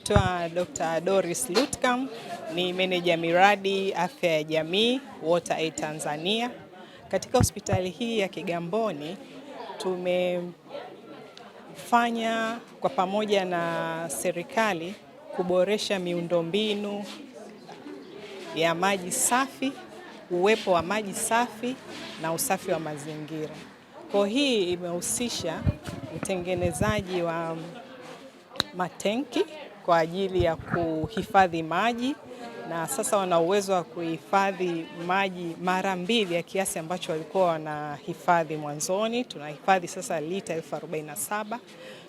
Naitwa Dr. Doris Lutkam, ni meneja miradi afya ya jamii Water Aid Tanzania. Katika hospitali hii ya Kigamboni tumefanya kwa pamoja na serikali kuboresha miundombinu ya maji safi, uwepo wa maji safi na usafi wa mazingira. Kwa hii imehusisha utengenezaji wa matenki kwa ajili ya kuhifadhi maji, na sasa wana uwezo wa kuhifadhi maji mara 2 ya kiasi ambacho walikuwa wanahifadhi mwanzoni. Tunahifadhi sasa lita 47,000.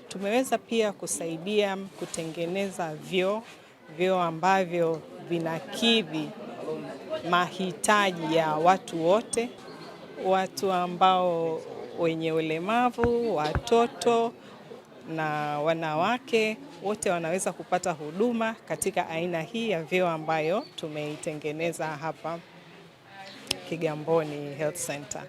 Tumeweza pia kusaidia kutengeneza vyoo ambavyo vinakidhi mahitaji ya watu wote, watu ambao wenye ulemavu, watoto na wanawake wote wanaweza kupata huduma katika aina hii ya vyoo ambayo tumeitengeneza hapa Kigamboni Health Center.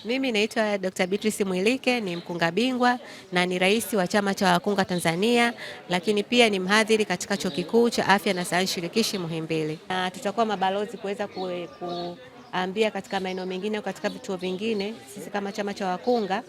Mimi naitwa Dr. Beatrice Mwilike, ni mkunga bingwa na ni rais wa chama cha wakunga Tanzania, lakini pia ni mhadhiri katika Chuo Kikuu cha Afya na Sayansi Shirikishi Muhimbili. Na tutakuwa mabalozi kuweza kuambia katika maeneo mengine au katika vituo vingine, sisi kama chama cha wakunga,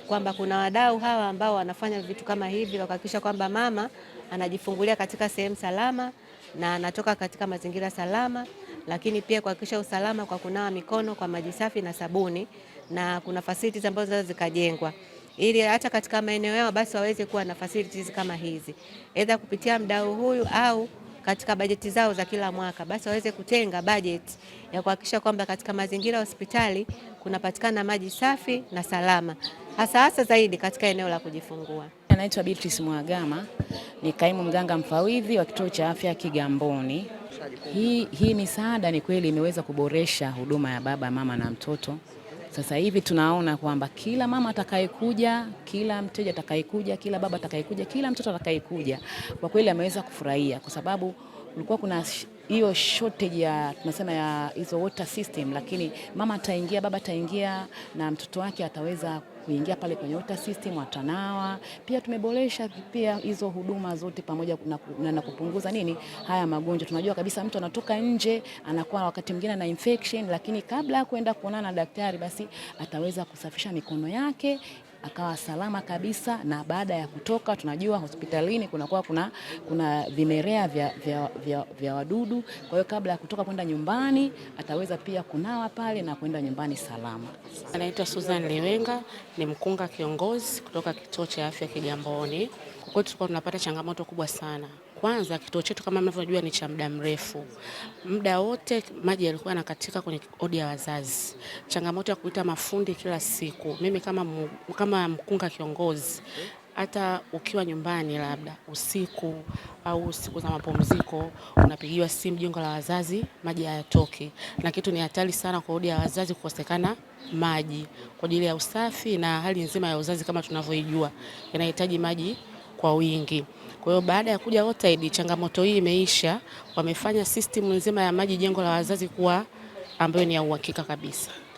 kwamba kuna wadau hawa ambao wanafanya vitu kama hivi kuhakikisha kwamba mama anajifungulia katika sehemu salama na anatoka katika mazingira salama, lakini pia kuhakikisha usalama kwa kunawa mikono kwa maji safi na sabuni, na kuna facilities ambazo zikajengwa ili hata katika maeneo yao basi waweze kuwa na facilities kama hizi, aidha kupitia mdau huyu au katika bajeti zao za kila mwaka basi waweze kutenga bajeti ya kuhakikisha kwamba katika mazingira ya hospitali kunapatikana maji safi na salama, hasa zaidi katika eneo la kujifungua. Naitwa Beatrice Mwagama, ni kaimu mganga mfawidhi wa kituo cha afya Kigamboni. Hii misaada ni kweli imeweza kuboresha huduma ya baba, mama na mtoto. Sasa hivi tunaona kwamba kila mama atakayekuja, kila mteja atakayekuja, kila baba atakayekuja, kila mtoto atakayekuja, kwa kweli ameweza kufurahia, kwa sababu kulikuwa kuna hiyo shortage ya tunasema ya hizo water system, lakini mama ataingia, baba ataingia na mtoto wake ataweza kuingia pale kwenye water system, watanawa. Pia tumeboresha pia hizo huduma zote pamoja na kupunguza haya magonjwa. Tunajua kabisa mtu anatoka nje anakuwa wakati mwingine na infection, lakini kabla ya kwenda kuonana na daktari basi ataweza kusafisha mikono yake akawa salama kabisa, na baada ya kutoka tunajua hospitalini kuna vimelea vya wadudu. Kwa hiyo kabla ya kutoka kwenda nyumbani ataweza pia kunawa pale na kwenda nyumbani salama. Anaitwa Susan Lewenga, ni mkunga kiongozi kutoka kituo cha afya Kigamboni. Kwa kweli tulikuwa tunapata changamoto kubwa sana. Kwanza kituo chetu kama mnavyojua ni cha muda mrefu. Muda wote maji yalikuwa yanakatika kwenye odi ya wazazi. Changamoto ya kuita mafundi kila siku. Mimi kama mkunga kiongozi, hata ukiwa nyumbani labda usiku au siku za mapumziko unapigiwa simu jengo la wazazi maji hayatoki, na kitu ni hatari sana kwa odi ya wazazi kukosekana maji kwa ajili ya usafi na hali nzima ya uzazi. Kama tunavyojua inahitaji maji kwa wingi. Kwa hiyo baada ya kuja Water Aid, changamoto hii imeisha. Wamefanya system nzima ya maji jengo la wazazi kuwa ambayo ni ya uhakika kabisa.